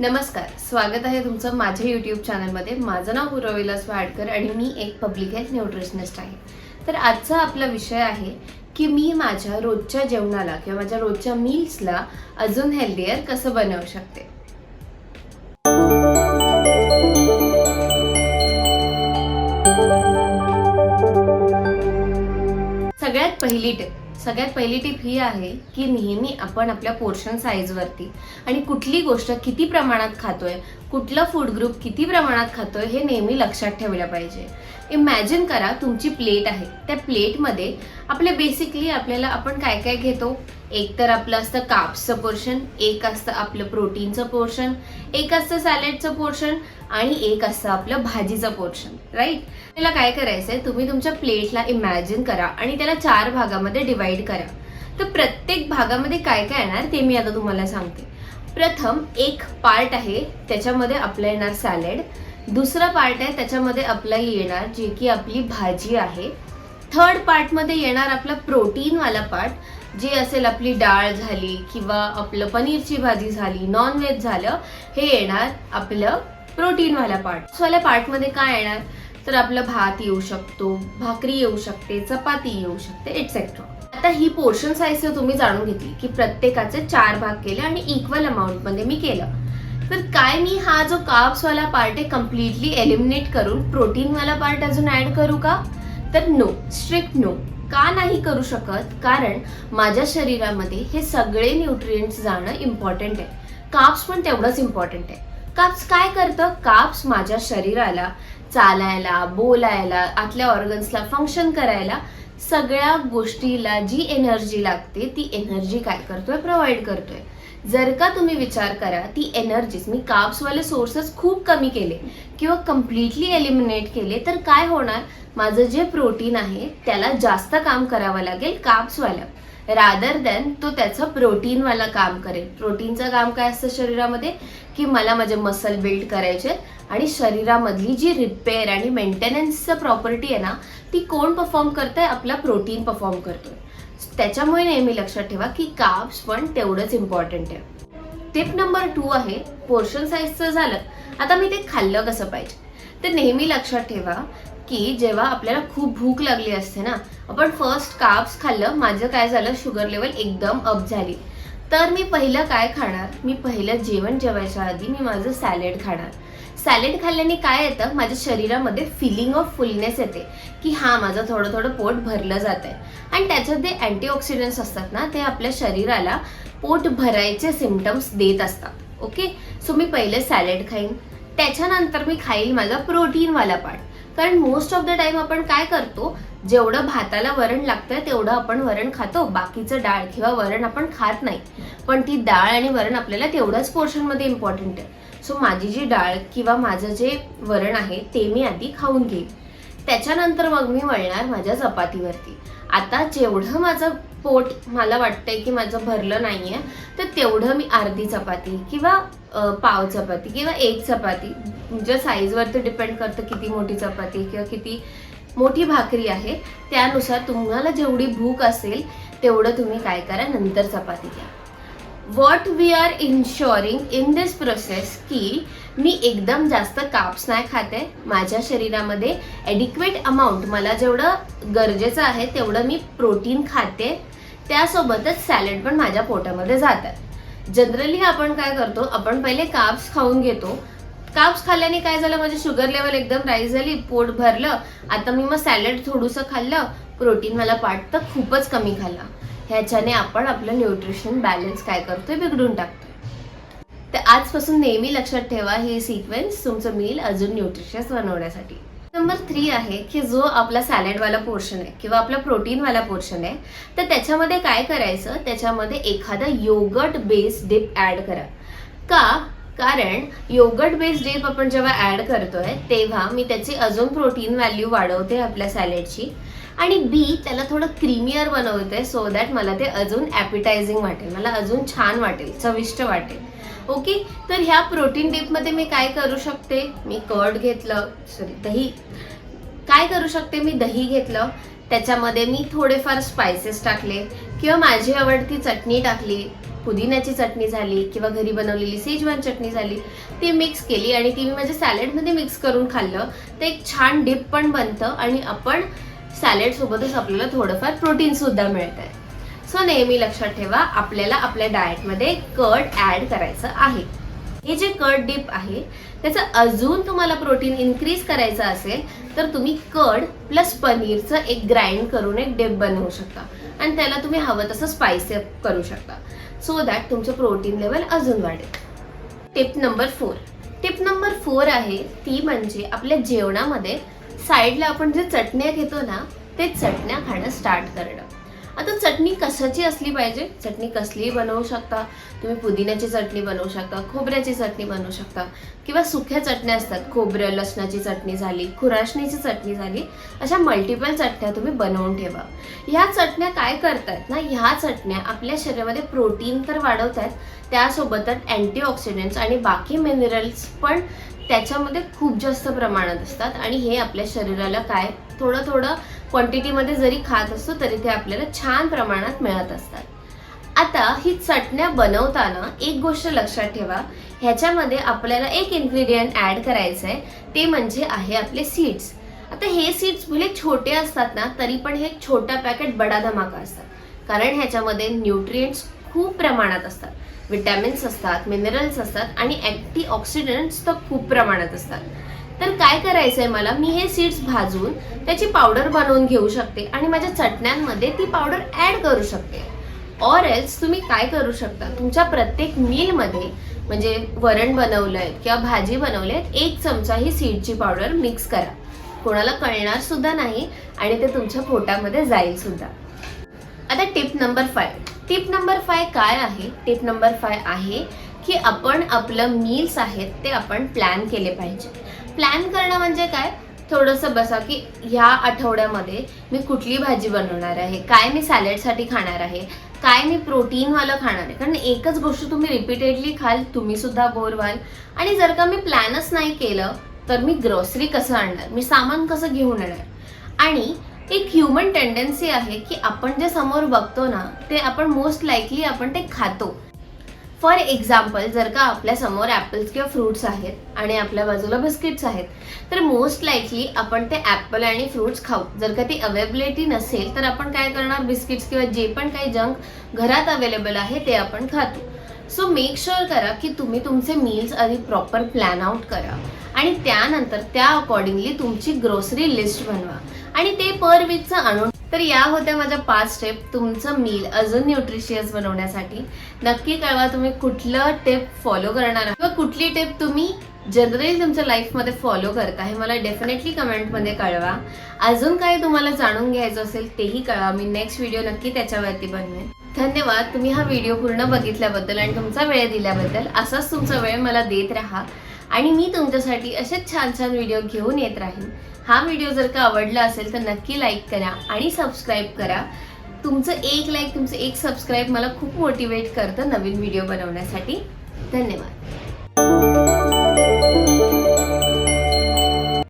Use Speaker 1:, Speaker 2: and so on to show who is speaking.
Speaker 1: नमस्कार, स्वागत आहे तुमचं माझ्या यूट्यूब चॅनलमध्ये. माझं नाव पूर्वविलास वाडकर आणि मी एक पब्लिक हेल्थ न्यूट्रिशनिस्ट आहे. तर आजचा आपला विषय आहे की मी माझ्या रोजच्या जेवणाला किंवा माझ्या रोजच्या मील्सला अजून हेल्दियर कसं बनवू शकते. सगळ्यात पहिली टिप ही आहे की नेहमी आपण आपल्या पोर्शन साईजवरती आणि कुठली गोष्ट किती प्रमाणात खातोय, कुठलं फूड ग्रुप किती प्रमाणात खातोय हे नेहमी लक्षात ठेवलं पाहिजे. इमॅजिन करा तुमची प्लेट आहे, त्या प्लेटमध्ये बेसिकली आपण काय काय घेतो. एक तर आपलं असतं कार्ब्सचं पोर्शन, एक असतं आपलं प्रोटीनचं पोर्शन, एक असतं सॅलडचं पोर्शन आणि एक असतं आपलं भाजीचं पोर्शन, राईट. त्याला काय करायचंय, तुम्ही तुमच्या प्लेटला इमॅजिन करा आणि त्याला 4 भागामध्ये डिवाइड करा. तर प्रत्येक भागामध्ये काय काय येणार ते मी आता तुम्हाला सांगते. प्रथम एक पार्ट आहे त्याच्यामध्ये आपलं येणार सॅलड. दुसरा पार्ट आहे त्याच्यामध्ये आपलं येणार जे की आपली भाजी आहे. थर्ड पार्टमध्ये येणार आपला प्रोटीनवाला पार्ट, जे असेल आपली डाळ झाली किंवा आपलं पनीरची भाजी झाली, नॉनव्हेज झालं, हे येणार आपलं प्रोटीनवाला पार्ट. वाल्या पार्टमध्ये काय येणार तर आपलं भात येऊ शकतो, भाकरी येऊ शकते, चपाती येऊ शकते, एटसेट्रा. आता ही पोर्शन साईज तुम्ही जाणून घेतली की प्रत्येकाचे 4 भाग केले आणि इक्वल अमाऊंट मध्ये मी केलं. तर काय मी हा जो कार्ब्स वाला पार्ट आहे कम्प्लिटली एलिमिनेट करून प्रोटीनवाला पार्ट अजून ऍड करू का? तर नो, स्ट्रिक्ट नो. का नाही करू शकत? कारण माझ्या शरीरामध्ये हे सगळे न्यूट्रिएंट्स जाणं इम्पॉर्टंट आहे. कार्ब्स पण तेवढंच इम्पॉर्टंट आहे. कार्ब्स काय करतं? कार्ब्स माझ्या शरीराला चालायला, बोलायला, आतल्या ऑर्गन्सला फंक्शन करायला, सगळ्या गोष्टीला जी एनर्जी लागते ती एनर्जी काय करतोय? प्रोव्हाइड करतोय. जर का तुम्ही विचार करा ती एनर्जीज मी कार्ब्सवाले सोर्सेस खूप कमी केले किंवा कम्प्लिटली एलिमिनेट केले तर काय होणार? माझं जे प्रोटीन आहे त्याला जास्त काम करावं लागेल कार्ब्सवालं, रादर दॅन तो त्याचं प्रोटीनवाला काम करेल. प्रोटीनचं काम काय असतं शरीरामध्ये की मला माझे मसल बिल्ड करायचे आणि शरीरामधली जी रिपेअर आणि मेंटेनन्सचं प्रॉपर्टी आहे ना ती कोण परफॉर्म करतंय? आपला प्रोटीन परफॉर्म करतोय. त्याच्यामुळे नेहमी लक्षात ठेवा की कार्ब्स पण तेवढंच इम्पॉर्टंट आहे. टिप नंबर 2 आहे पोर्शन साईजचं झालं. आता मी ते खाल्लं कसं पाहिजे तर नेहमी लक्षात ठेवा की जेव्हा आपल्याला खूप भूक लागली असते ना, आपण फर्स्ट कार्ब्स खाल्लं, माझं काय झालं, शुगर लेवल एकदम अप झाली. तर मी पहिलं काय खाणार? मी पहिलं जेवण जेवायच्या आधी मी माझं सॅलड खाणार. सॅलड खाल्ल्याने काय येतं? माझ्या शरीरामध्ये फिलिंग ऑफ फुलनेस येते की हा माझं थोडं थोडं पोट भरलं जात आहे. आणि त्याच्यात जे अँटीऑक्सिडंट्स असतात ना ते आपल्या शरीराला पोट भरायचे सिम्पटम्स देत असतात. ओके, सो मी पहिले सॅलड खाईन, त्याच्यानंतर मी खाईल माझा प्रोटीनवाला पार्ट. कारण मोस्ट ऑफ द टाइम आपण काय करतो, जेवढं भाताला वरण लागतंय तेवढं आपण वरण खातो, बाकीचं डाळ किंवा वरण आपण खात नाही. पण ती डाळ आणि वरण आपल्याला तेवढ्याच पोर्शनमध्ये इम्पॉर्टंट आहे. सो माझी जी डाळ किंवा माझं जे वरण आहे ते मी आधी खाऊन घेईन. त्याच्यानंतर मग मी वळणार माझ्या चपातीवरती. आता जेवढं माझं पोट मला वाटतंय की माझं भरलं नाहीये तर तेवढं मी अर्धी चपाती किंवा पाव चपाती किंवा एक चपाती, तुमच्या साईजवरती डिपेंड करतं किती मोठी चपाती किंवा किती मोठी भाकरी आहे, त्यानुसार तुम्हाला जेवढी भूक असेल तेवढं तुम्ही काय करा, नंतर चपाती घ्या. What we are ensuring in this process की मी एकदम जास्त कार्ब्स नाही खाते, माझ्या शरीरामध्ये ॲडिक्वेट अमाऊंट मला जेवढं गरजेचं आहे तेवढं मी प्रोटीन खाते, त्यासोबतच सॅलड पण माझ्या पोटामध्ये जातात. जनरली आपण काय करतो, आपण पहिले कार्ब्स खाऊन घेतो. कार्ब्स खाल्ल्याने काय झालं, माझी शुगर लेवल एकदम राईज झाली, पोट भरलं, आता मी मग सॅलड थोडंसं खाल्लं, प्रोटीनवाला पार्ट तर खूपच कमी खाल्ला. ह्याच्याने आपण आपलं न्यूट्रिशन बॅलन्स काय करतोय, बिघडून टाकतोय. तर आजपासून नेहमी लक्षात ठेवा ही सिक्वेन्स तुमचं मील अजून न्यूट्रिशियस बनवण्यासाठी. नंबर 3 आहे की जो आपला सॅलडवाला पोर्शन आहे किंवा आपला प्रोटीनवाला पोर्शन आहे तर त्याच्यामध्ये काय करायचं, त्याच्यामध्ये एखादा योगर्ट बेस्ड डिप ऍड करा. का? कारण योगर्ट बेस्ड डिप आपण जेव्हा ऍड करतोय तेव्हा मी त्याची अजून प्रोटीन व्हॅल्यू वाढवते आपल्या सॅलडची आणि त्याला थोडं क्रीमियर बनवते सो दॅट मला ते अजून ॲपिटायझिंग वाटेल, मला अजून छान वाटेल, चविष्ट वाटेल. ओके, तर ह्या प्रोटीन डिपमध्ये मी काय करू शकते, मी दही काय करू शकते, मी दही घेतलं, त्याच्यामध्ये मी थोडेफार स्पायसेस टाकले किंवा माझी आवडती चटणी टाकली, पुदिन्याची चटणी झाली किंवा घरी बनवलेली शेजवान चटणी झाली, ती मिक्स केली आणि ती मी माझ्या सॅलडमध्ये मिक्स करून खाल्लं, तर एक छान डिप पण बनतं आणि आपण सॅलड सोबतच आपल्याला थोडंफार प्रोटीन सुद्धा मिळतंय. सो नेहमी लक्षात ठेवा, आपल्याला आपल्या डाएटमध्ये कर्ड ऍड करायचं आहे. हे जे कर्ड डिप आहे त्याचं अजून तुम्हाला प्रोटीन इन्क्रीज करायचं असेल तर तुम्ही कर्ड प्लस पनीरचं एक ग्राइंड करून एक डिप बनवू शकता आणि त्याला तुम्ही हवं तसं स्पाइसी करू शकता, सो दॅट तुमचं प्रोटीन लेवल अजून वाढेल. टिप नंबर 4 आहे ती म्हणजे आपल्या जेवणामध्ये साईडला आपण जे चटण्या घेतो ना, ते चटण्या खाणं स्टार्ट करणं. आता चटणी कशाची असली पाहिजे? चटणी कसलीही बनवू शकता तुम्ही. पुदिन्याची चटणी बनवू शकता, खोबऱ्याची चटणी बनवू शकता किंवा सुक्या चटण्या असतात, खोबरं लसणाची चटणी झाली, खुराशणीची चटणी झाली, अशा मल्टिपल चटण्या तुम्ही बनवून ठेवा. ह्या चटण्या काय करतात ना, ह्या चटण्या आपल्या शरीरामध्ये प्रोटीन तर वाढवतात, त्यासोबतच अँटीऑक्सिडंट्स आणि बाकी मिनरल्स पण त्याच्यामध्ये खूप जास्त प्रमाणात असतात आणि हे आपल्या शरीराला काय थोडं क्वांटिटीमध्ये जरी खात असतो तरी ते आपल्याला छान प्रमाणात मिळत असतात. आता ही चटण्या बनवताना एक गोष्ट लक्षात ठेवा, ह्याच्यामध्ये आपल्याला एक इन्ग्रेडियंट ऍड करायचं आहे, ते म्हणजे आहे आपले सीड्स. आता हे सीड्स भले छोटे असतात ना, तरी पण हे छोटा पॅकेट बडा धमाका असतात, कारण ह्याच्यामध्ये न्यूट्रिएंट्स खूप प्रमाणात असतात, विटॅमिन्स असतात, मिनरल्स असतात आणि अँटीऑक्सिडंट्स तर खूप प्रमाणात असतात. तर काय करायचंय मला, मी हे सीड्स भाजून त्याची पावडर बनवून घेऊ शकते आणि माझ्या चटण्यांमध्ये ती पावडर ऍड करू शकते. ऑर एल्स तुम्ही काय करू शकता, तुमच्या प्रत्येक मीलमध्ये म्हणजे वरण बनवलंय किंवा भाजी बनवलंय, 1 चमचा ही सीडची पावडर मिक्स करा. कोणाला कळणार सुद्धा नाही आणि ते तुमच्या पोटामध्ये जाईल सुद्धा. आता टिप नंबर 5 काय आहे? टिप नंबर 5 आहे की आपण आपलं मील्स आहेत ते आपण प्लॅन केले पाहिजे. प्लॅन करणं म्हणजे काय, थोडंसं बसा की ह्या आठवड्यामध्ये मी कुठली भाजी बनवणार आहे, काय मी सॅलडसाठी खाणार आहे, काय मी प्रोटीनवालं खाणार आहे. कारण एकच गोष्ट तुम्ही रिपीटेडली खाल, तुम्ही सुद्धा बोर व्हाल. आणि जर का मी प्लॅनच नाही केलं तर मी ग्रोसरी कसं आणणार, मी सामान कसं घेऊन येणार. आणि एक ह्युमन टेंडन्सी आहे की आपण जे समोर बघतो ना, ते आपण मोस्ट लाईकली आपण ते खातो. फॉर एक्झाम्पल, जर का आपल्या समोर ॲपल्स किंवा फ्रूट्स आहेत आणि आपल्या बाजूला बिस्किट्स आहेत, तर मोस्ट लाईकली आपण ते ॲपल आणि फ्रूट्स खाऊ. जर का ती अवेलेबिलिटी नसेल तर आपण काय करणार, बिस्किट्स किंवा जे पण काही जंक घरात अवेलेबल आहे ते आपण खातो. सो मेक शुअर करा की तुम्ही तुमचे मील्स आधी प्रॉपर प्लॅन आउट करा आणि त्यानंतर त्या अकॉर्डिंगली तुमची ग्रोसरी लिस्ट बनवा आणि ते पर वीकचं आणून. तर या होत्या माझ्या 5 स्टेप तुमचं मील अजून न्यूट्रिशियस बनवण्यासाठी. नक्की कळवा तुम्ही कुठलं टिप फॉलो करणार किंवा कुठली टिप तुम्ही जनरली तुमच्या लाईफमध्ये फॉलो करता, हे मला डेफिनेटली कमेंटमध्ये कळवा. अजून काही तुम्हाला जाणून घ्यायचं असेल तेही कळवा, मी नेक्स्ट व्हिडिओ नक्की त्याच्यावरती बनवेन. धन्यवाद तुम्ही हा व्हिडिओ पूर्ण बघितल्याबद्दल आणि तुमचा वेळ दिल्याबद्दल. असाच तुमचा वेळ मला देत राहा आणि मी तुमच्यासाठी असेच छान छान व्हिडिओ घेऊन येत राहीन. हा व्हिडिओ जर का आवडला असेल तर नक्की लाईक करा आणि सबस्क्राईब करा. तुमचं एक लाईक, तुमचं एक सबस्क्राईब मला खूप मोटिवेट करतं नवीन व्हिडिओ बनवण्यासाठी. धन्यवाद.